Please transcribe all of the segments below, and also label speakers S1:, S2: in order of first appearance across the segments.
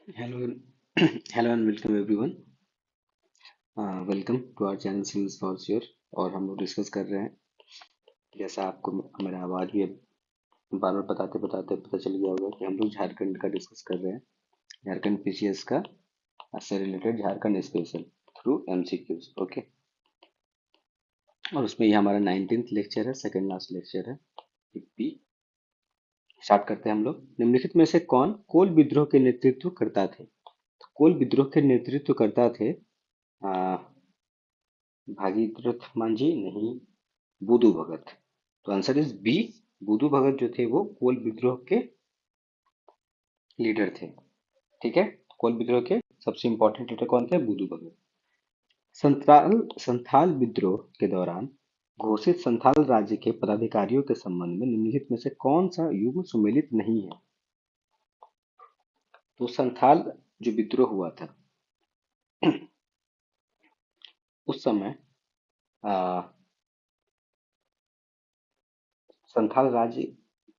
S1: Hello, hello and welcome everyone. Welcome to our channel since for sure. और हम लोग discuss कर रहे हैं, जैसा आपको मेरा आवाज़ भी अब बार बार बताते बताते पता चल गया होगा कि हम लोग झारखंड का डिस्कस कर रहे हैं। झारखंड पीसीएस का से related Jharkhand special through MCQs. Okay. और उसमें ये हमारा 19th लेक्चर है, सेकंड लास्ट लेक्चर है। पी स्टार्ट करते हैं हम लोग। निम्नलिखित में से कौन कोल विद्रोह के नेतृत्व करता थे? तो कोल विद्रोह के नेतृत्व करता थे भागीरथ मांझी? नहीं, बुदू भगत। तो आंसर इज बी। बुदू भगत जो थे वो कोल विद्रोह के लीडर थे। ठीक है। कोल विद्रोह के सबसे इंपॉर्टेंट लीडर कौन थे? बुदू भगत। संथाल संथाल विद्रोह के दौरान घोषित संथाल राज्य के पदाधिकारियों के संबंध में निम्नलिखित में से कौन सा युग्म सुमेलित नहीं है? तो संथाल जो विद्रोह हुआ था उस समय आ, संथाल राज्य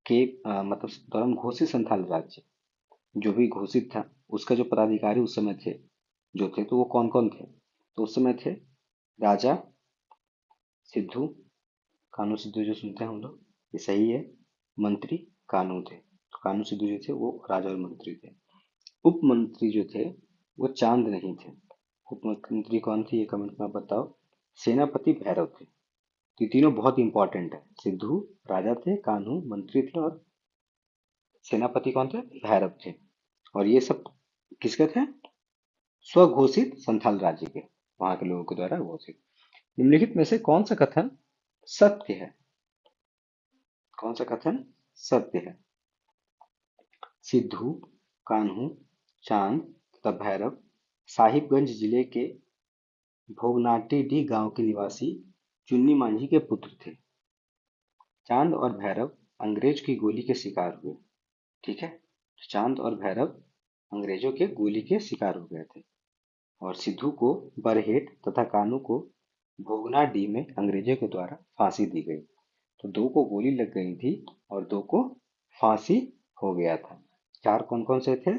S1: के मतलब दौरान घोषित संथाल राज्य जो भी घोषित था उसका जो पदाधिकारी उस समय थे जो थे, तो वो कौन कौन थे? तो उस समय थे राजा सिद्धू, कानू सिद्धू जो सुनते हैं हम लोग, ये सही है। मंत्री कानू थे। तो कानू सिद्धू जो थे वो राजा और मंत्री थे। उप मंत्री जो थे वो चांद नहीं थे। उप मंत्री कौन थे ये कमेंट में आप बताओ। सेनापति भैरव थे। तो ये तीनों बहुत इंपॉर्टेंट है। सिद्धू राजा थे, कान्हू मंत्री थे, और सेनापति कौन थे? भैरव थे। और ये सब किसके थे? स्वघोषित संथाल राज्य के, वहां के लोगों के द्वारा घोषित। निम्नलिखित में से कौन सा कथन सत्य है? कौन सा कथन सत्य है? सिद्धू, कान्हू, चांद तथा भैरव साहिबगंज जिले के भोगनाटीडीह गांव के निवासी चुन्नी मांझी के पुत्र थे। चांद और भैरव अंग्रेज की गोली के शिकार हुए। ठीक है। चांद और भैरव अंग्रेजों के गोली के शिकार हो गए थे। और सिद्धू को बरहेट तथा कान्हू को भोगनाडीह में अंग्रेजों के द्वारा फांसी दी गई। तो दो को गोली लग गई थी और दो को फांसी हो गया था। चार कौन कौन से थे?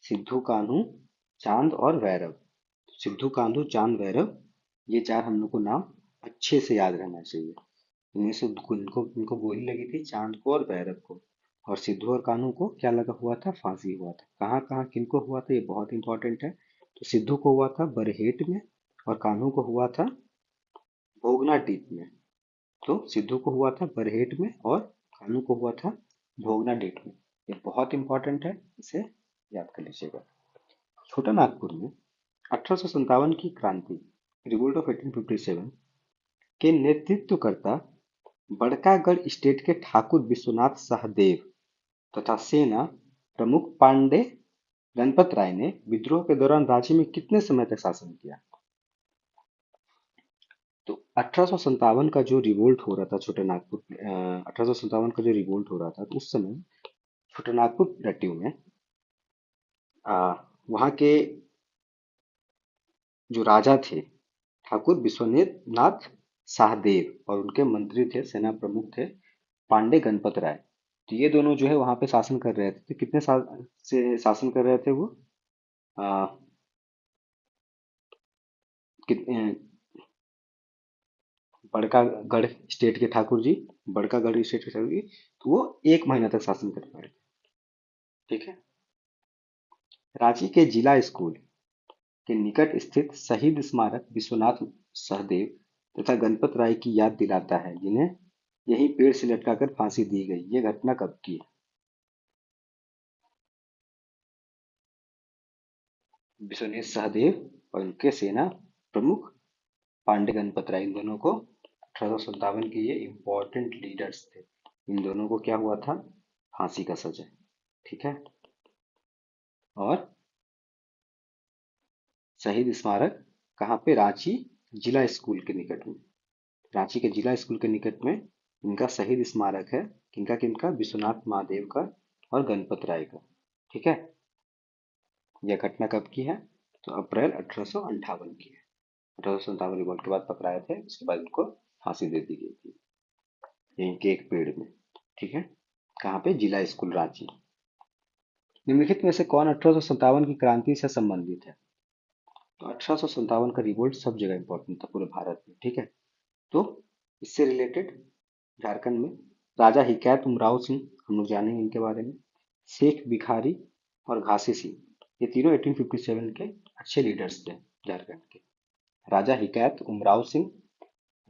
S1: सिद्धू, कान्हू, चांद और भैरव। सिद्धू, कान्हू, चांद, भैरव, ये चार हम लोग को नाम अच्छे से याद रहना चाहिए। इनमें से इनको गोली लगी थी, चांद को और भैरव को। और सिद्धू और कान्हू को क्या लगा हुआ था? फांसी हुआ था। कहाँ कहाँ किनको हुआ था ये बहुत इंपॉर्टेंट है। तो सिद्धू को हुआ था बरहेट में, और कान्हू को हुआ था भोगनाडीह में। तो सिद्धू को हुआ था बरहेट में और कान्हू को हुआ था भोगनाडीह में। ये बहुत इंपॉर्टेंट है, इसे याद कर लीजिएगा। छोटा नागपुर में 1857 की क्रांति, रिवोल्ट ऑफ 1857 के नेतृत्वकर्ता बड़कागढ़ स्टेट के ठाकुर विश्वनाथ सहदेव तथा सेना प्रमुख पांडे गणपत राय ने विद्रोह के दौरान राज्य में कितने समय तक शासन किया? तो 1857 का जो रिवोल्ट हो रहा था छोटे नागपुर, 1857 का जो रिवोल्ट हो रहा था, तो उस समय छोटे नागपुर प्लेट्यू में वहाँ के जो राजा थे ठाकुर विश्वनाथ नाथ शाहदेव, और उनके मंत्री थे, सेना प्रमुख थे पांडे गणपत राय। तो ये दोनों जो है वहां पे शासन कर रहे थे। तो कितने साल से शासन कर रहे थे वो? आ, कितने? बड़कागढ़ स्टेट के ठाकुर जी, बड़कागढ़ स्टेट के ठाकुर जी, तो वो 1 महीना तक शासन कर पाए। ठीक है। रांची के जिला स्कूल के निकट स्थित शहीद स्मारक विश्वनाथ सहदेव तथा गणपत राय की याद दिलाता है, जिन्हें यहीं पेड़ से लटकाकर फांसी दी गई। ये घटना कब की है? विश्वनाथ सहदेव और उनके सेना प्रमुख पांडे गणपत राय, इन दोनों को 1857 के ये इंपॉर्टेंट लीडर्स थे। इन दोनों को क्या हुआ था? फांसी का सजा। ठीक है। और शहीद स्मारक कहाँ पे? रांची जिला स्कूल के निकट में। रांची के जिला स्कूल के निकट में इनका शहीद स्मारक है। किनका किनका? विश्वनाथ महादेव का और गणपत राय का। ठीक है। यह घटना कब की है? तो अप्रैल 1858 की है। 1857 रिवॉल्ट के बाद पकड़ाए थे, उसके बाद इनको फांसी दे दी गई थी यहीं के एक पेड़ में। ठीक है। कहाँ पे? जिला स्कूल रांची। निम्नलिखित में से कौन 1857 की क्रांति से संबंधित है? तो 1857 का रिवोल्ट सब जगह इंपॉर्टेंट था पूरे भारत में, ठीक है। तो इससे रिलेटेड झारखंड में राजा हिकायत उमराव सिंह, हम लोग जानेंगे इनके बारे में। शेख भिखारी और घासी सिंह, ये तीनों 1857 के अच्छे लीडर्स थे झारखंड के। राजा हिकायत उमराव सिंह,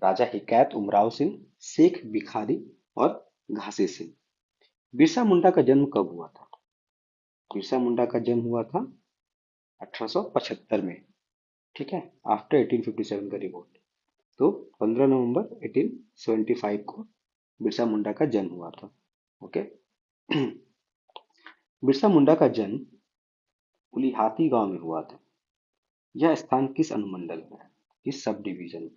S1: राजा हिकायत उमराव सिंह, शेख भिखारी और घासी सिंह। बिरसा मुंडा का जन्म कब हुआ था? बिरसा मुंडा का जन्म हुआ था 1875 में, ठीक है, आफ्टर 1857 का रिवोल्ट। तो 15 नवंबर 1875 को बिरसा मुंडा का जन्म हुआ था। ओके। बिरसा मुंडा का जन्म उलिहाती गांव में हुआ था। यह स्थान किस अनुमंडल में है, किस सब डिवीजन में?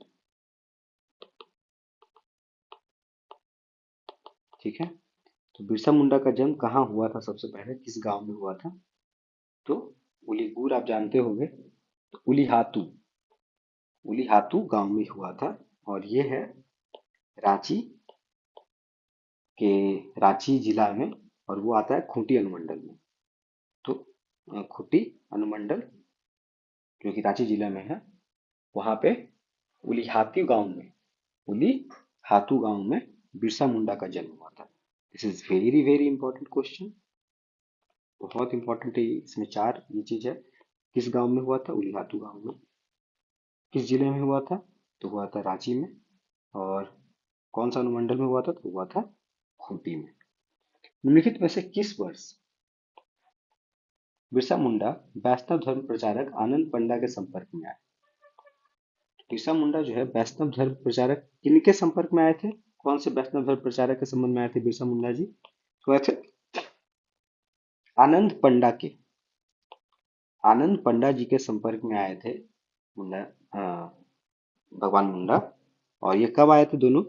S1: ठीक है। तो बिरसा मुंडा का जन्म कहाँ हुआ था, सबसे पहले किस गांव में हुआ था? तो उलीपुर आप जानते होंगे, तो उलीहातू, उलीहातू गांव में हुआ था। और ये है रांची के, रांची जिला में, और वो आता है खूंटी अनुमंडल में। तो खूंटी अनुमंडल जो कि रांची जिला में है, वहां पे उलीहातू गांव में, उली हाथू गांव में बिरसा मुंडा का जन्म हुआ था। This is very very important question, बहुत इंपॉर्टेंट है ये। इसमें चार ये चीज है। किस गांव में हुआ था? उलीहातू गांव में। किस जिले में हुआ था? तो हुआ था रांची में। और कौन सा अनुमंडल में हुआ था? तो हुआ था खूंटी में। निम्नलिखित में से किस वर्ष बिरसा मुंडा वैष्णव धर्म प्रचारक आनंद पंडा के संपर्क में आए? बिरसा मुंडा जो है वैष्णव धर्म प्रचारक किनके संपर्क में आए थे? कौन से वैष्णव धर्म प्रचारक के संबंध में आए थे बिरसा मुंडा जी? तो आए थे आनंद पंडा के, आनंद पंडा जी के संपर्क में आए थे मुंडा, भगवान मुंडा। और ये कब आए थे दोनों,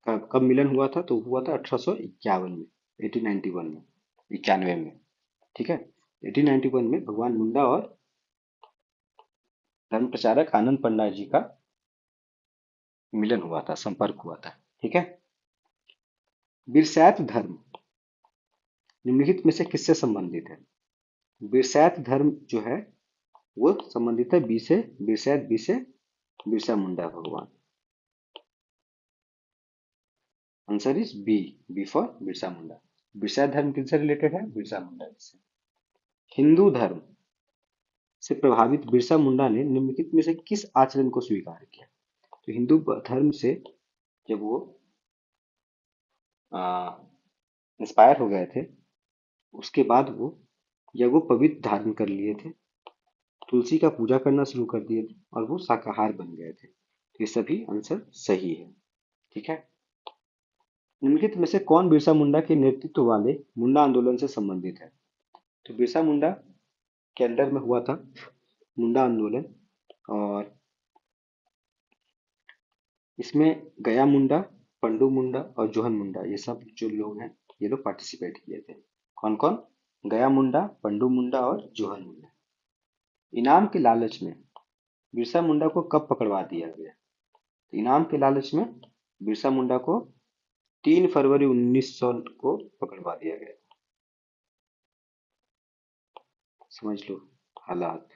S1: कब मिलन हुआ था? तो हुआ था 1851 में, 1891 में, 91 में, ठीक है। 1891 में भगवान मुंडा और धर्म प्रचारक आनंद पंडा जी का मिलन हुआ था, संपर्क हुआ था, ठीक है। बिरसैत धर्म निम्नलिखित में से किससे संबंधित है? बिरसैत धर्म जो है वो संबंधित है बी से, बिरसैत बी से बिरसा मुंडा भगवान। Answer is B, B for Birsa Munda. Birsa धर्म किससे रिलेटेड है? बिरसा मुंडा से। हिंदू धर्म से प्रभावित बिरसा मुंडा ने निम्नलिखित में से किस आचरण को स्वीकार किया? तो हिंदू धर्म से जब वो इंस्पायर हो गए थे, उसके बाद वो, या वो पवित्र धारण कर लिए थे, तुलसी का पूजा करना शुरू कर दिए थे, और वो शाकाहार बन गए थे। तो ये सभी आंसर सही है, ठीक है। निम्नलिखित में से कौन बिरसा मुंडा के नेतृत्व वाले मुंडा आंदोलन से संबंधित है? तो बिरसा मुंडा के अंडर में हुआ था मुंडा आंदोलन। और इसमें गया मुंडा, पंडू मुंडा और जोहन मुंडा, ये सब जो लोग हैं, ये लोग पार्टिसिपेट किए थे। कौन कौन? गया मुंडा, पंडू मुंडा और जोहन मुंडा। इनाम के लालच में बिरसा मुंडा को कब पकड़वा दिया गया? तो इनाम के लालच में बिरसा मुंडा को 3 फरवरी 1900 को पकड़वा दिया गया। समझ लो हालात।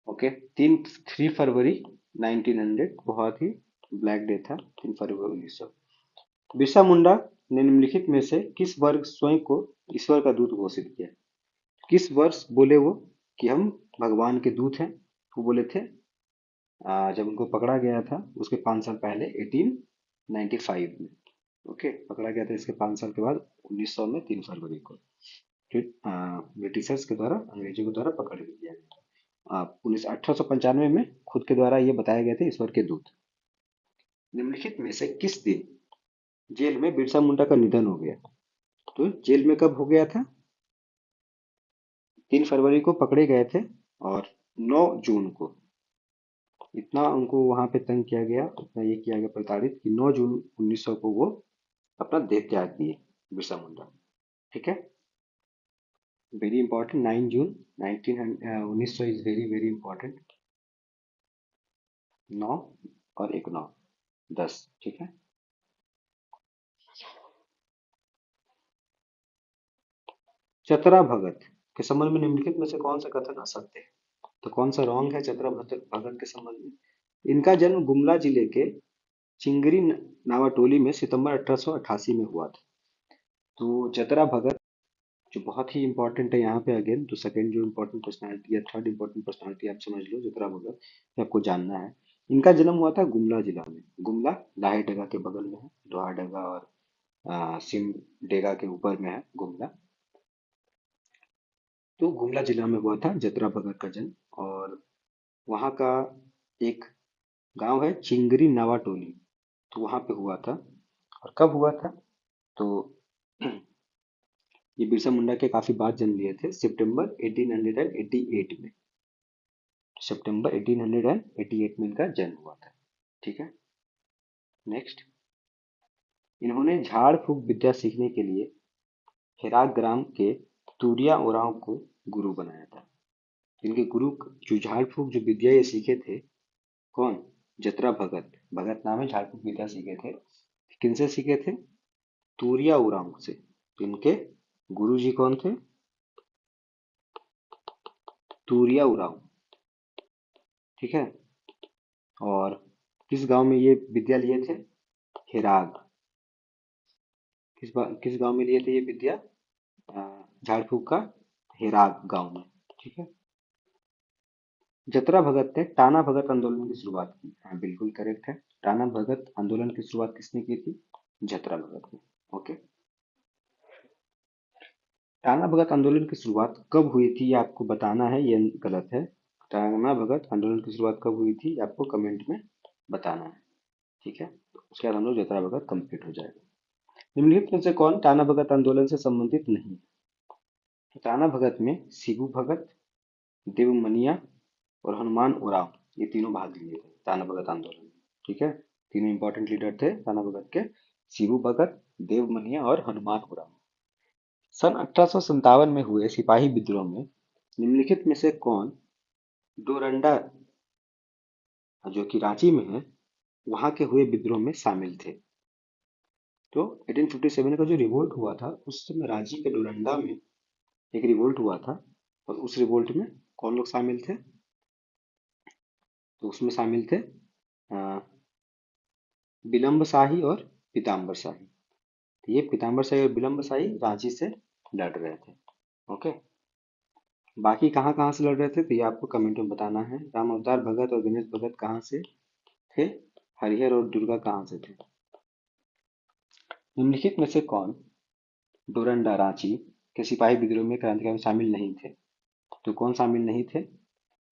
S1: ओके। 3 फरवरी 1900, बहुत ही ब्लैक डे था, 3 फरवरी 1900। बिरसा मुंडा ने निम्नलिखित में से किस वर्ग स्वयं को ईश्वर का दूत घोषित किया? किस वर्ष बोले वो कि हम भगवान के दूत हैं? वो बोले थे जब उनको पकड़ा गया था उसके 5 साल पहले, 1895 में। ओके, पकड़ा गया था इसके 5 साल के बाद 1900 में, 3 फरवरी को। फिर ब्रिटिशर्स के द्वारा, अंग्रेजों के द्वारा पकड़ भी लिया गया था। 1895 में खुद के द्वारा ये बताया गया था ईश्वर के दूत। निम्नलिखित में से किस दिन जेल में बिरसा मुंडा का निधन हो गया? तो जेल में कब हो गया था? 3 फरवरी को पकड़े गए थे, और 9 जून को, इतना उनको वहां पे तंग किया गया, इतना ये किया गया प्रताड़ित, कि 9 जून 1900 को वो अपना देह त्याग दिए बिरसा मुंडा, ठीक है। Very important, 9 June 1900 is very very important. 9 और एक 9, 10, ठीक है। चतरा भगत के संबंध में निम्नलिखित में से कौन सा कथन असत्य है? तो कौन सा रॉन्ग है चतरा भगत के संबंध में? इनका जन्म गुमला जिले के चिंगरी नावाटोली में सितंबर 1888 में हुआ था। तो चतरा भगत जो बहुत ही इंपॉर्टेंट है यहाँ पे, अगेन तो सेकंड जो इंपॉर्टेंट पर्सनालिटी या थर्ड इंपॉर्टेंट पर्सनालिटी आप समझ लो चतरा भगत, ये आपको जानना है। इनका जन्म हुआ था गुमला जिला में। गुमला लाहेडगा के बगल में है, लोहारडगा और सिमडेगा के ऊपर में है गुमला। तो गुमला जिला में हुआ था चतरा भगत का जन्म। और वहाँ का एक गांव है चिंगरी नावाटोली, तो वहाँ पे हुआ था। और कब हुआ था? तो ये बिरसा मुंडा के काफी बाद जन्म लिए थे, सितंबर 1888 में। सितंबर 1888 में इनका जन्म हुआ था। ठीक है, नेक्स्ट। इन्होंने झाड़ फूक विद्या सीखने के लिए हेरात ग्राम के तूरिया ओरांव को गुरु बनाया था। इनके गुरु जो झाड़ फूक जो विद्या ये सीखे थे, कौन? जतरा भगत। भगत नाम है, झाड़ फूक विद्या सीखे थे। किनसे सीखे थे? तूरिया ओरांव से। तो इनके गुरु जी कौन थे? तूरिया ओरांव। ठीक है। और किस गांव में ये विद्या लिए थे? हेराग। किस गांव में लिए थे ये विद्या? झाड़ फूक का हेराग गांव में। ठीक है। जतरा भगत ने टाना भगत आंदोलन की शुरुआत की। हाँ, बिल्कुल करेक्ट है। टाना भगत आंदोलन की शुरुआत किसने की थी? जतरा भगत ने। ओके। टाना भगत आंदोलन की शुरुआत कब हुई थी ये आपको बताना है, ये गलत है। टाना भगत आंदोलन की शुरुआत कब हुई थी ये आपको कमेंट में बताना है। ठीक है, उसके बाद हम लोग जतरा भगत कंप्लीट हो जाएगा। निम्नलिखित में से कौन टाना भगत आंदोलन से संबंधित नहीं? टाना भगत में शिबू भगत, देवमनिया और हनुमान उरांव, ये तीनों भाग लिए थे टाना भगत आंदोलन में। ठीक है, तीनों इंपॉर्टेंट लीडर थे टाना भगत के, शिबू भगत, देवमनिया और हनुमान उरांव। सन 1857 में हुए सिपाही विद्रोह में निम्नलिखित में से कौन डोरंडा, जो कि रांची में है, वहां के हुए विद्रोह में शामिल थे? तो 1857 का जो रिवोल्ट हुआ था उस समय रांची के डोरंडा में एक रिवोल्ट हुआ था। और उस रिवोल्ट में कौन लोग शामिल थे? तो उसमें शामिल थे विलंब शाही और पीताम्बर शाही। तो ये पीताम्बर शाही और विलंब शाही रांची से लड़ रहे थे। ओके, बाकी कहाँ कहाँ से लड़ रहे थे तो ये आपको कमेंट में बताना है। राम अवतार भगत और गणेश भगत कहाँ से थे? हरिहर और दुर्गा कहाँ से थे? निम्नलिखित में से कौन डोरंडा रांची के सिपाही विद्रोह में क्रांतिकारी में शामिल नहीं थे? तो कौन शामिल नहीं थे?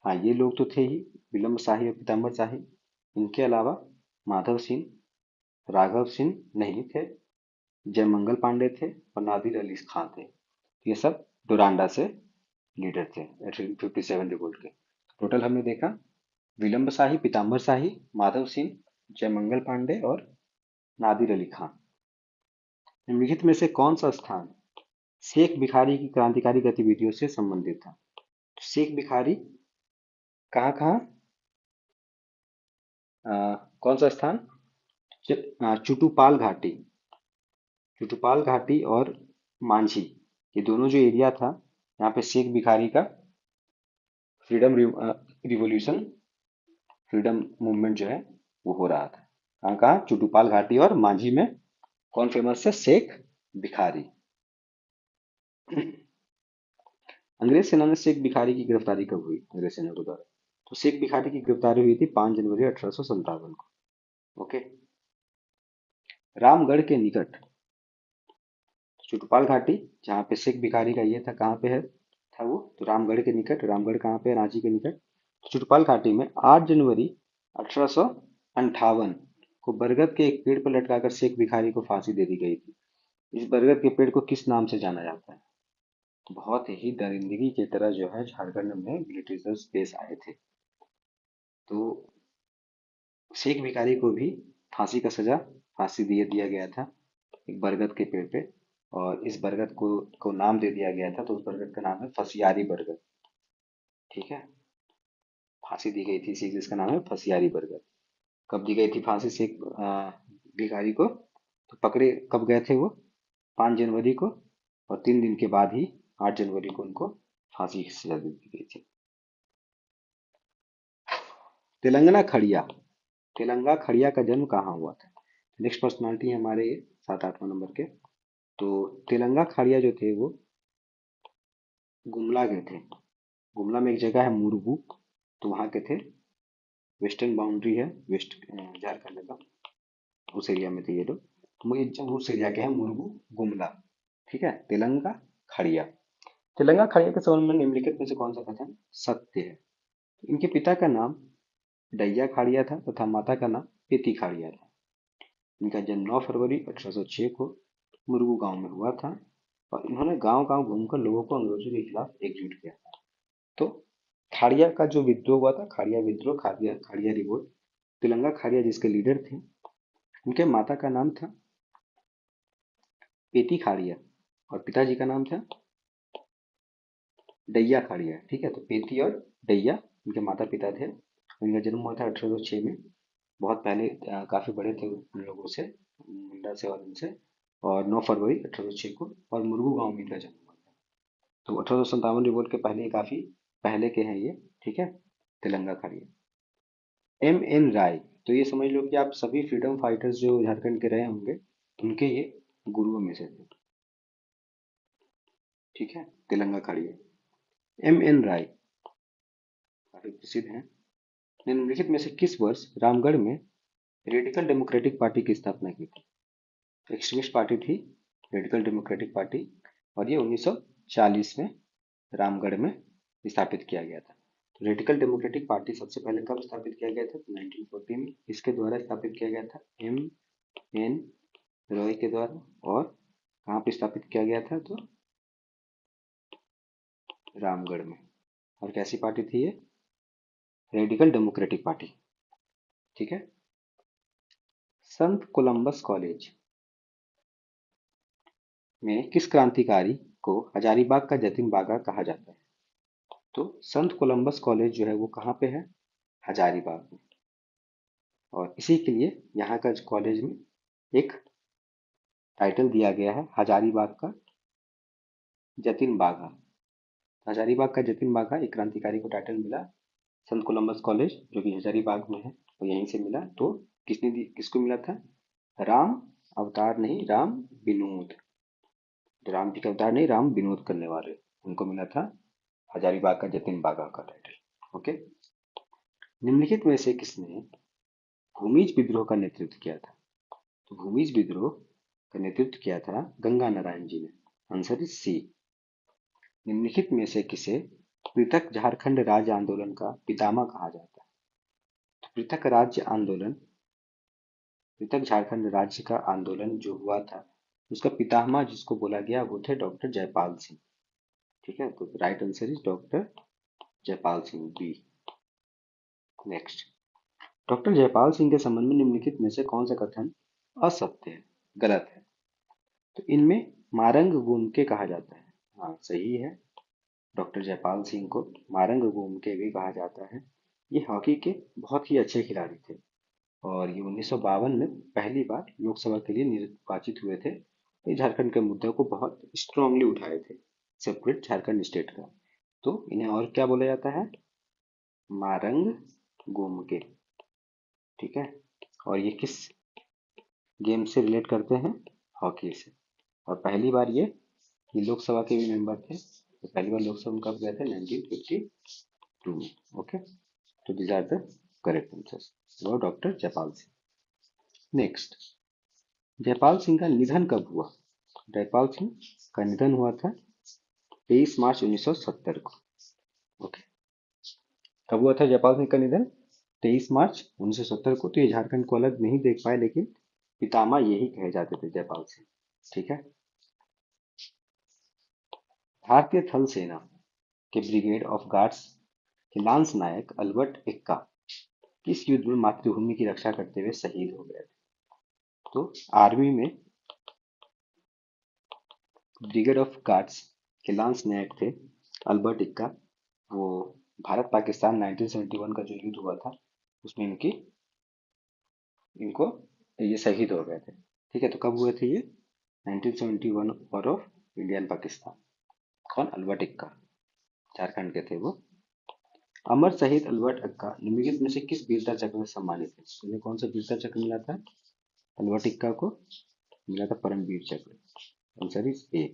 S1: हाँ, ये लोग तो थे ही, विलंब शाही और पीताम्बर शाही। इनके अलावा माधव सिंह, राघव सिंह नहीं थे, जयमंगल पांडे थे और नादिर अली खां थे। ये सब डोरांडा से लीडर थे 1857 रिवोल्ट के। टोटल हमने देखा विलंब शाही, पीताम्बर शाही, माधव सिंह, जयमंगल पांडे और नादिर अली खां। निम्नलिखित में से कौन सा स्थान शेख भिखारी की क्रांतिकारी गतिविधियों से संबंधित था? शेख भिखारी कहाँ कहाँ, कौन सा स्थान? चुटुपाल घाटी। चुटुपाल घाटी और मांझी, ये दोनों जो एरिया था, यहाँ पे शेख भिखारी का फ्रीडम रिवोल्यूशन, फ्रीडम मूवमेंट जो है वो हो रहा था। कहाँ कहाँ? चुटुपाल घाटी और मांझी में। कौन फेमस है? शेख भिखारी। अंग्रेज सेना ने शेख भिखारी की गिरफ्तारी कब हुई? अंग्रेज सेना के द्वारा। तो शेख भिखारी की गिरफ्तारी हुई थी 5 जनवरी 1857 को। ओके। रामगढ़ के निकट चुटुपाल घाटी, जहाँ पे शेख भिखारी का ये था, कहाँ पे है था वो? तो रामगढ़ के निकट। रामगढ़ कहाँ पे है? रांची के निकट। चुटुपाल घाटी में 8 जनवरी 1858 को बरगद के एक पेड़ पर लटकाकर शेख भिखारी को फांसी दे दी गई थी। इस बरगद के पेड़ को किस नाम से जाना जाता है? बहुत ही दरिंदगी की तरह जो है झारखंड में ब्रिटिशर्स देश आए थे। तो शेख भिखारी को भी फांसी का सजा, फांसी दिए दिया गया था एक बरगद के पेड़ पे। और इस बरगद को नाम दे दिया गया था, तो उस बरगद का नाम है फसियारी बरगद। ठीक है, फांसी दी गई थी इसी, जिसका नाम है फसियारी बरगद। कब दी गई थी फांसी शेख भिखारी को? तो पकड़े कब गए थे वो? 5 जनवरी को। और 3 दिन के बाद ही 8 जनवरी को उनको फांसी की सजा दे दी गई थी। तेलंगाना खड़िया, तेलंगा खड़िया का जन्म कहाँ हुआ था? नेक्स्ट पर्सनालिटी हमारे 7 8 नंबर के। तो तेलंगा खड़िया जो थे वो गुमला के थे। गुमला में एक जगह है मुरगू, तो वहाँ के थे। वेस्टर्न बाउंड्री है वेस्ट झारखंड का, उस एरिया में थे ये लोग। तो ये जब उस एरिया के हैं मुरगू, गुमला। ठीक है, तेलंगा खड़िया। तेलंगा खड़िया के संबंध में निम्नलिखित में से कौन सा कथन सत्य है? इनके पिता का नाम डैया खाड़िया था तथा माता का नाम पेती खाड़िया था। इनका जन्म 9 फरवरी 1806 को मुरगू गांव में हुआ था और इन्होंने गांव गांव घूमकर लोगों को अंग्रेजों के खिलाफ एकजुट किया था। तो खाड़िया का जो विद्रोह हुआ था, खाड़िया विद्रोह, खाड़िया खाड़िया रिवोल्ट, तेलंगा खाड़िया जिसके लीडर थे, उनके माता का नाम था पेती खाड़िया और पिताजी का नाम था डैया खाड़िया। ठीक है, तो पेती और डैया उनके माता पिता थे। उनका जन्म हुआ था 1806 में, बहुत पहले, काफी बड़े थे उन लोगों से, मुंडा से और उनसे। और 9 फरवरी 1806 को और मुरगू गांव में इनका जन्म हुआ था। तो 1857 रिवोल्ट के पहले, काफी पहले के हैं ये। ठीक है, तेलंगा खड़िया। एम एन राय, तो ये समझ लो कि आप सभी फ्रीडम फाइटर्स जो झारखंड के रहे होंगे उनके ये गुरुओं में से थे। ठीक है, तेलंगा खड़िया। एम एन राय काफी प्रसिद्ध हैं। निम्नलिखित में से किस वर्ष रामगढ़ में रेडिकल डेमोक्रेटिक पार्टी की स्थापना की थी? एक्सट्रीमिस्ट पार्टी थी रेडिकल डेमोक्रेटिक पार्टी, और ये 1940 में रामगढ़ में स्थापित किया गया था। तो रेडिकल डेमोक्रेटिक पार्टी सबसे पहले कब स्थापित किया गया था? 1940 में। इसके द्वारा स्थापित किया गया था एम एन रॉय के द्वारा। और कहाँ पे स्थापित किया गया था? तो रामगढ़ में। और कैसी पार्टी थी ये? Radical democratic party. ठीक है। संत कोलंबस कॉलेज में किस क्रांतिकारी को हजारीबाग का जतिन बागा कहा जाता है? तो संत कोलंबस कॉलेज जो है वो कहाँ पे है? हजारीबाग में। और इसी के लिए यहाँ का कॉलेज में एक टाइटल दिया गया है हजारीबाग का जतिन बागा। हजारीबाग का जतिन बागा एक क्रांतिकारी को टाइटल मिला। संत कोलंबस कॉलेज जो कि हजारीबाग में है वो यहीं से मिला। तो किसको मिला था? राम अवतार नहीं, राम विनोद, जो राम जी का अवतार नहीं, राम विनोद करने वाले, उनको मिला था हजारीबाग का जतिन बागा का टाइटल। ओके। निम्नलिखित में से किसने भूमिज विद्रोह का नेतृत्व किया था? तो भूमिज विद्रोह का नेतृत्व किया था गंगा नारायण जी ने। Answer is C. निम्नलिखित में से किसे पृथक झारखंड राज्य आंदोलन का पितामह कहा जाता है? तो पृथक झारखंड राज्य का आंदोलन जो हुआ था उसका पितामह जिसको बोला गया वो थे डॉक्टर जयपाल सिंह। ठीक है, तो right answer is doctor Jaipal Singh, B. Next, doctor Jaipal Singh के संबंध में निम्नलिखित में से कौन सा कथन असत्य है, गलत है? तो इनमें मारंग गूंगे कहा जाता है। हाँ, सही है। डॉक्टर जयपाल सिंह को मारंग गूंगे भी कहा जाता है। ये हॉकी के बहुत ही अच्छे खिलाड़ी थे और ये 1952 में पहली बार लोकसभा के लिए निर्वाचित हुए थे। ये झारखंड के मुद्दे को बहुत स्ट्रांगली उठाए थे, सेपरेट झारखंड स्टेट का। तो इन्हें और क्या बोला जाता है? मारंग गूंगे। ठीक है, और ये किस गेम से रिलेट करते हैं? हॉकी से। और पहली बार ये लोकसभा के भी मेंबर थे। तो पहली बार लोकसभा में कब गए थे? 1952 में। ओके, तो these are the correct answers. वो डॉक्टर जयपाल सिंह। नेक्स्ट, जयपाल सिंह का निधन कब हुआ? जयपाल सिंह का निधन हुआ था 23 मार्च 1970 को। ओके, कब हुआ था जयपाल सिंह का निधन? 23 मार्च 1970 को। तो ये झारखंड को अलग नहीं देख पाए, लेकिन पितामह यही कहे जाते थे जयपाल सिंह। ठीक है। भारतीय थल सेना के ब्रिगेड ऑफ गार्ड्स के लांस नायक अल्बर्ट एक्का किस युद्ध में मातृभूमि की रक्षा करते हुए शहीद हो गए थे? तो आर्मी में ब्रिगेड ऑफ गार्ड्स के लांस नायक थे अल्बर्ट एक्का। वो भारत पाकिस्तान 1971 का जो युद्ध हुआ था उसमें इनको ये शहीद हो गए थे। ठीक है, तो कब हुए थे ये? 1971 वॉर ऑफ इंडियन पाकिस्तान। कौन? अल्बर्ट एक्का, झारखंड के थे वो। अमर शहीद अल्बर्ट एक्का निम्नलिखित में से किस वीरता चक्र से सम्मानित है? उन्हें कौन सा वीरता चक्र मिला था? अल्बर्ट एक्का को मिला था परमवीर चक्र। Answer is a.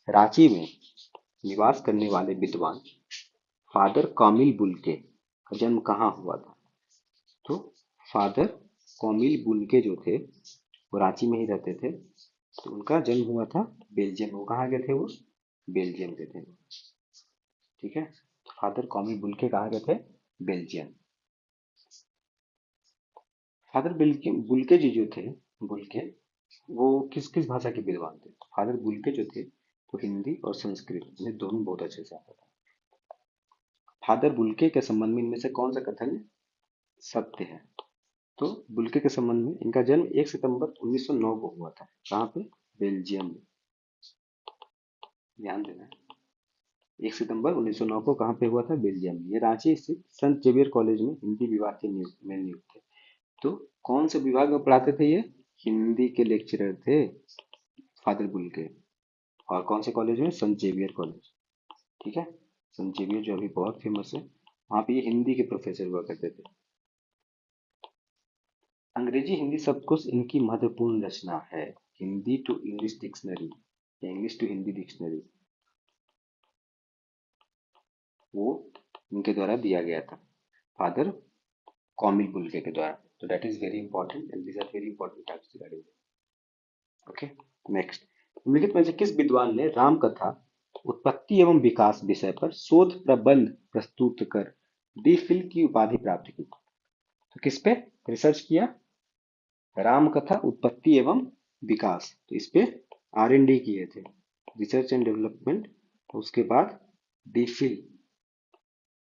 S1: रांची में निवास करने वाले विद्वान फादर कामिल बुल्के का जन्म कहाँ हुआ था? तो फादर कामिल बुल्के जो थे वो रांची में ही रहते थे, तो उनका जन्म हुआ था बेल्जियम। वो कहाँ गए थे? वो बेल्जियम के थे। ठीक है, फादर कामिल बुल्के कहाँ गए थे? बेल्जियम। फादर बुल्के जी जो थे, बुल्के, वो किस किस भाषा के विद्वान थे? फादर बुल्के जो थे वो हिंदी और संस्कृत में दोनों बहुत अच्छे से आता था। फादर बुल्के के संबंध में इनमें से कौन सा कथन सत्य है? तो बुल्के के संबंध में इनका जन्म 1 सितंबर 1909 को हुआ था। कहाँ पे? बेल्जियम में। ध्यान देना, 1 सितंबर 1909 को कहाँ पे हुआ था? बेल्जियम में। ये रांची स्थित संत जेवियर कॉलेज में हिंदी विभाग के नियुक्त थे। तो कौन से विभाग में पढ़ाते थे ये? हिंदी के लेक्चरर थे फादर बुल्के। और कौन से कॉलेज में? संत जेवियर कॉलेज। ठीक है, संत जेवियर जो अभी बहुत फेमस है, वहाँ पे ये हिंदी के प्रोफेसर हुआ करते थे। अंग्रेजी हिंदी शब्दकोश इनकी महत्वपूर्ण रचना है। हिंदी टू इंग्लिश डिक्शनरी या इंग्लिश टू हिंदी डिक्शनरी, वो इनके द्वारा दिया गया था, फादर कॉमिल बुल्के के द्वारा। तो that is very important and this are very important topics regarding. Okay, next. निम्नलिखित में से किस विद्वान ने राम कथा उत्पत्ति एवं विकास विषय पर शोध प्रबंध प्रस्तुत कर डी फिल की उपाधि प्राप्त की? तो किस पे रिसर्च किया? राम कथा उत्पत्ति एवं विकास, तो इस पे R&D किए थे, रिसर्च एंड डेवलपमेंट। उसके बाद D Phil,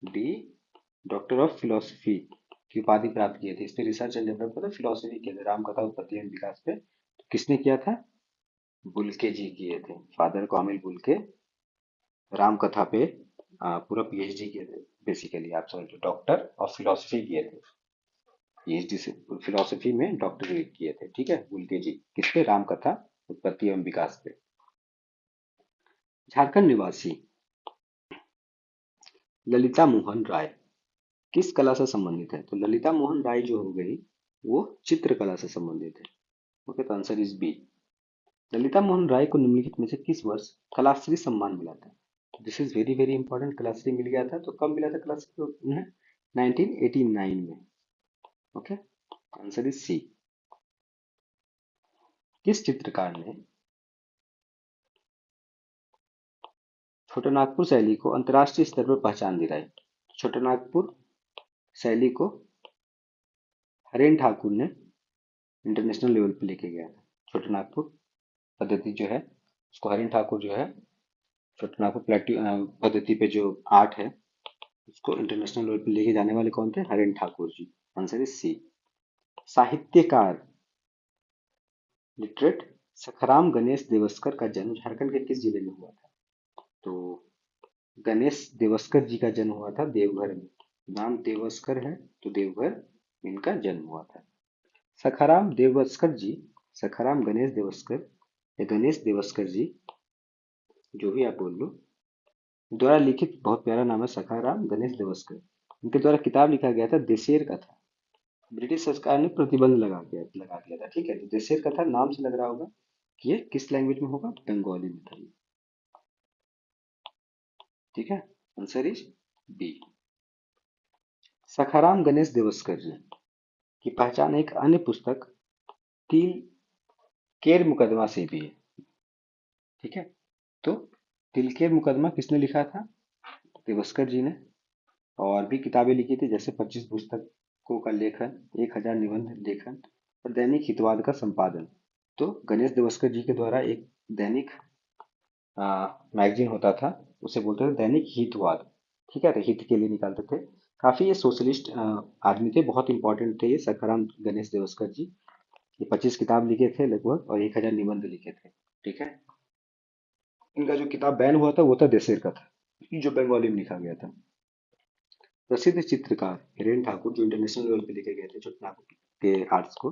S1: D doctor of philosophy की उपाधि प्राप्त किए थे। इस पे रिसर्च एंड डेवलपमेंट फिलोसफी किए थे, राम कथा उत्पत्ति एवं विकास पे। तो किसने किया था? बुल्के जी किए थे, फादर कामिल बुल्के। राम कथा पे पूरा PhD किए थे, बेसिकली आप समझ लो डॉक्टर ऑफ फिलोसफी किए थे। PhD से फिलोसफी में डॉक्टरेट किए थे। ठीक है, बुल्के जी किस पे? राम कथा उत्पत्ति एवं विकास पे। झारखंड निवासी ललिता मोहन राय किस कला से संबंधित है? तो ललिता मोहन राय जो हो गई वो चित्रकला से संबंधित है। ओके, तो answer is B. Lalita Mohan Rai को निम्नलिखित में से किस वर्ष कलाश्री सम्मान मिला था? This is very very important. Kalashri मिल गया था, तो कब मिला था कलाश्री को उन्हें? 1989 में। Okay, answer is C. किस चित्रकार ने छोटानागपुर शैली को अंतर्राष्ट्रीय स्तर पर पहचान दिलाई? छोटानागपुर शैली को हरेन ठाकुर ने इंटरनेशनल लेवल पे लेके गया था। छोटानागपुर पद्धति जो है उसको हरेन ठाकुर जो है, छोटानागपुर पद्धति पे जो आर्ट है उसको इंटरनेशनल लेवल पे लेके जाने वाले कौन थे? Haren Thakur ji. Answer is C. साहित्यकार लिटरेट सखाराम गणेश देवस्कर का जन्म झारखंड के किस जिले में हुआ था? तो गणेश देवस्कर जी का जन्म हुआ था देवघर में। नाम देवस्कर है तो देवघर में इनका जन्म हुआ था। सखाराम देवस्कर जी, सखाराम गणेश देवस्कर या गणेश देवस्कर जी, जो भी आप बोल लो, द्वारा लिखित बहुत प्यारा नाम है सखाराम गणेश देवस्कर। इनके द्वारा किताब लिखा गया था देशेर कथा। ब्रिटिश सरकार ने प्रतिबंध लगा दिया था। ठीक है, तो देशेर कथा नाम से लग रहा होगा कि ये किस लैंग्वेज में होगा? बंगाली में था ये। ठीक है, answer is B. Sakharam Ganesh Deuskar ji की पहचान एक अन्य पुस्तक तिल केर मुकदमा से भी है। ठीक है, तो तिलकेर मुकदमा किसने लिखा था? देवस्कर जी ने। और भी किताबें लिखी थी, जैसे 25 पुस्तकों का लेखन, 1000 निबंध लेखन और दैनिक हितवाद का संपादन। तो गणेश देवस्कर जी के द्वारा एक दैनिक मैगजीन होता था, उसे बोलते थे दैनिक हितवाद। ठीक है, तो हित के लिए निकालते थे। काफी ये सोशलिस्ट आदमी थे, बहुत इंपॉर्टेंट थे ये सखाराम गणेश देवस्कर जी। ये 25 किताब लिखे थे लगभग और 1000 निबंध लिखे थे। ठीक है, इनका जो किताब बैन हुआ था वो था देशेर का था, जो बंगाली में लिखा गया था। प्रसिद्ध चित्रकार हिरेन ठाकुर जो इंटरनेशनल लेवल पे लेके गए थे छोटनागपुर के आर्ट्स को,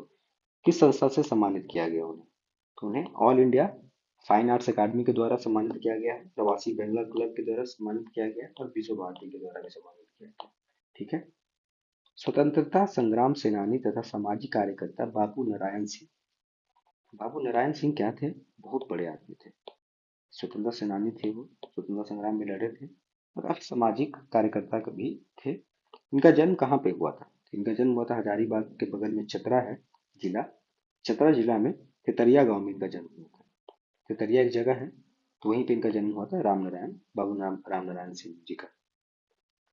S1: किस संस्था से सम्मानित किया गया उन्हें? तो उन्हें ऑल इंडिया फाइन आर्ट्स अकादमी के द्वारा सम्मानित किया गया है, प्रवासी बंगला क्लब के द्वारा सम्मानित किया गया है और विश्व भारती के द्वारा भी सम्मानित किया गया है। ठीक है। स्वतंत्रता संग्राम सेनानी तथा सामाजिक कार्यकर्ता बाबू नारायण सिंह। बाबू नारायण सिंह क्या थे? बहुत बड़े आदमी थे, स्वतंत्रता सेनानी थे, वो स्वतंत्रता संग्राम में लड़े थे और अब सामाजिक कार्यकर्ता भी थे। इनका जन्म कहाँ पे हुआ था? इनका जन्म हुआ था हजारीबाग के बगल में चतरा है जिला, चतरा जिला में तेतरिया गांव में इनका जन्म हुआ था। तेतरिया एक जगह है, तो वहीं पे इनका जन्म हुआ था, राम नारायण बाबू नाम राम नारायण सिंह जी का।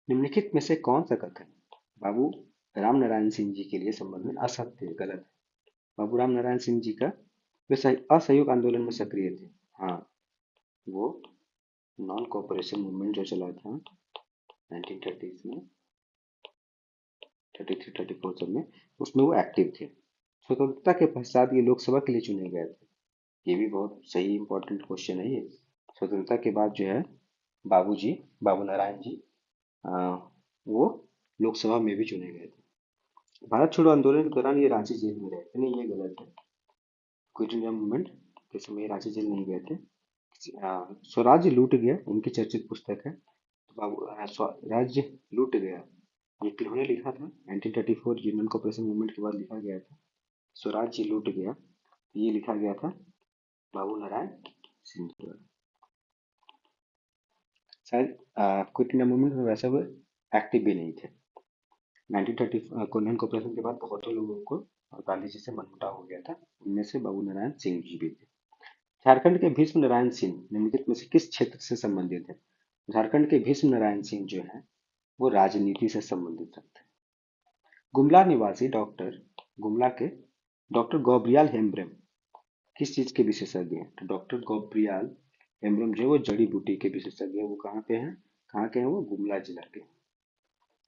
S1: निम्नलिखित में से कौन सा कथन बाबू राम नारायण सिंह जी के लिए संबंध में असत्य, गलत है? बाबू राम नारायण सिंह जी का वे असहयोग आंदोलन में सक्रिय थे। हाँ, वो नॉन कोऑपरेशन मूवमेंट जो चला था 1930s में, 33-34 सब में, उसमें वो एक्टिव थे। स्वतंत्रता के पश्चात ये लोकसभा के लिए चुने गए थे। ये भी बहुत सही इंपॉर्टेंट क्वेश्चन है ये। स्वतंत्रता के बाद जो है बाबू नारायण जी अ, वो लोकसभा में भी चुने गए थे। भारत छोड़ो आंदोलन के दौरान ये रांची जेल में रहे थे। नहीं, ये गलत है। क्विट इंडिया मूवमेंट के समय ये रांची जेल नहीं गए थे। स्वराज्य लूट गया उनकी चर्चित पुस्तक है। तो स्वराज्य लूट गया, ये किन्होंने लिखा था? 1934 यूनियन कॉर्पोरेशन मूवमेंट के बाद लिखा गया था। स्वराज्य लूट गया, ये लिखा गया था बाबू नारायण सिंह द्वारा। शायद क्विट इंडिया मूवमेंट में वैसे वो एक्टिव भी नहीं थे। 1930 यूनियन कॉर्पोरेशन के बाद बहुतों लोगों को गांधी जी से मनमुटाव हो गया था, उनमें से बाबू नारायण सिंह जी भी थे। झारखंड के भीष्म नारायण सिंह निम्नलिखित में से किस क्षेत्र से संबंधित है? झारखंड के भीष्म नारायण सिंह जो है वो राजनीति से संबंधित रखते हैं। गुमला निवासी गुमला के डॉक्टर गॉब्रियाल हेम्ब्रेम किस चीज के विशेषज्ञ हैं? तो डॉक्टर गॉब्रियाल हेम्ब्रेम जो है वो जड़ी बूटी के विशेषज्ञ हैं। वो कहाँ पे हैं? कहाँ के हैं? वो गुमला जिला के।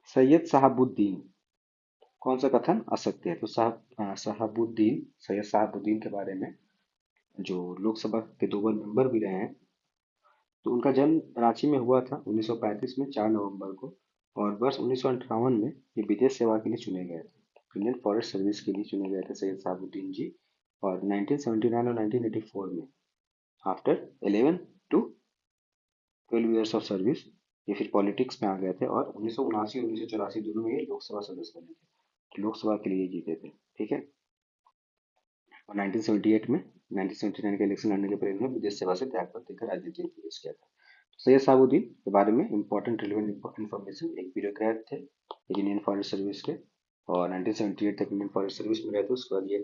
S1: सैयद शहाबुद्दीन, कौन सा कथन असत्य है? तो सैयद शहाबुद्दीन के बारे में, जो लोकसभा के 2 बार मेंबर भी रहे हैं, तो उनका जन्म रांची में हुआ था 1935 में 4 नवंबर को, और वर्ष 1958 में ये विदेश सेवा के लिए चुने गए थे। इंडियन फॉरेस्ट सर्विस के लिए चुने गए थे सैयद शहाबुद्दीन जी। और 1979 और 1984 में after 11 to 12 years of service ये फिर पॉलिटिक्स में आ गए थे, और 1979 और 1984 दोनों में ये लोकसभा सदस्य बने थे, लोकसभा के लिए जीते थे। ठीक है। और 1978 में 1979 के इलेक्शन लड़ने के परिणाम में विदेश सेवा से त्याग पत्र देकर राजनीति में प्रवेश किया था। सैयद साबुद्दीन के बारे में इंपॉर्टेंट रिलेवेंट इन्फॉर्मेशन, एक ब्यूरोक्रेट थे इंडियन फॉरेस्ट सर्विस के, और 1978 तक इंडियन फॉरेस्ट सर्विस में रहे थे। उसके बाद ये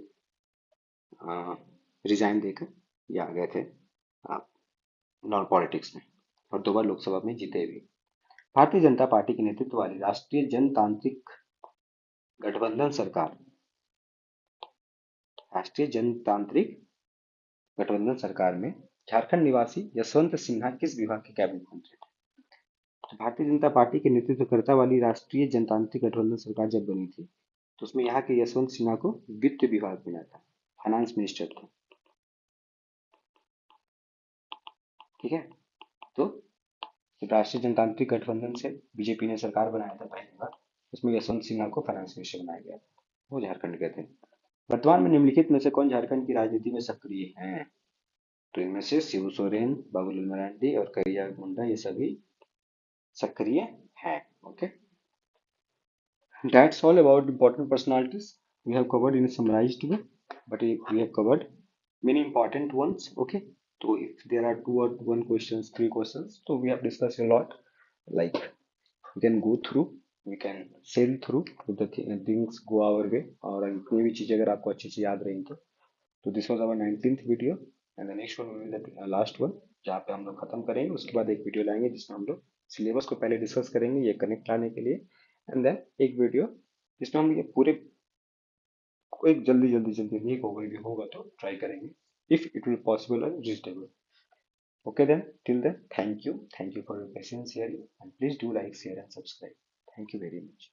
S1: रिजाइन देकर ये आ गए थे नॉन पॉलिटिक्स में, और 2 बार लोकसभा में जीते भी। भारतीय जनता पार्टी के नेतृत्व वाली राष्ट्रीय जनतांत्रिक गठबंधन सरकार, राष्ट्रीय जनतांत्रिक गठबंधन सरकार में झारखंड निवासी यशवंत सिन्हा किस विभाग के कैबिनेट मंत्री थे? तो भारतीय जनता पार्टी के नेतृत्वकर्ता वाली राष्ट्रीय जनतांत्रिक गठबंधन सरकार जब बनी थी, तो उसमें यहाँ के यशवंत सिन्हा को वित्त विभाग मिला था, फाइनेंस मिनिस्टर थे। ठीक है। तो राष्ट्रीय जनतांत्रिक गठबंधन से बीजेपी ने सरकार बनाया था पहली बार, उसमें यशवंत सिन्हा को फाइनेंस मिनिस्टर बनाया गया था, वो झारखंड के थे। वर्तमान में निम्नलिखित में से कौन झारखंड की राजनीति में सक्रिय हैं? तो इनमें से शिबू सोरेन, बाबूलाल मरांडी और करिया मुंडा ये सभी सक्रिय हैं। Okay, that's all about important personalities we have covered in a summarized way, but we have covered many important ones. Okay, so if there are two or one questions, three questions, so we have discussed a lot. Like we can go through, we can sail through if the things go our way, और कोई भी चीज़ अगर आपको अच्छे से याद रही तो this was our 19th video, and the next one will be the last one, जहाँ पे हम लोग खत्म करेंगे। उसके बाद एक वीडियो लाएंगे जिसमें हम लोग सिलेबस को पहले डिस्कस करेंगे, ये कनेक्ट लाने के लिए, एंड देन एक वीडियो जिसमें हम ये पूरे को एक जल्दी नहीं होगा, भी होगा तो ट्राई करेंगे if it will possible and reasonable. Okay then, till then, thank you for your patience here, and please do like, share and subscribe. Thank you very much.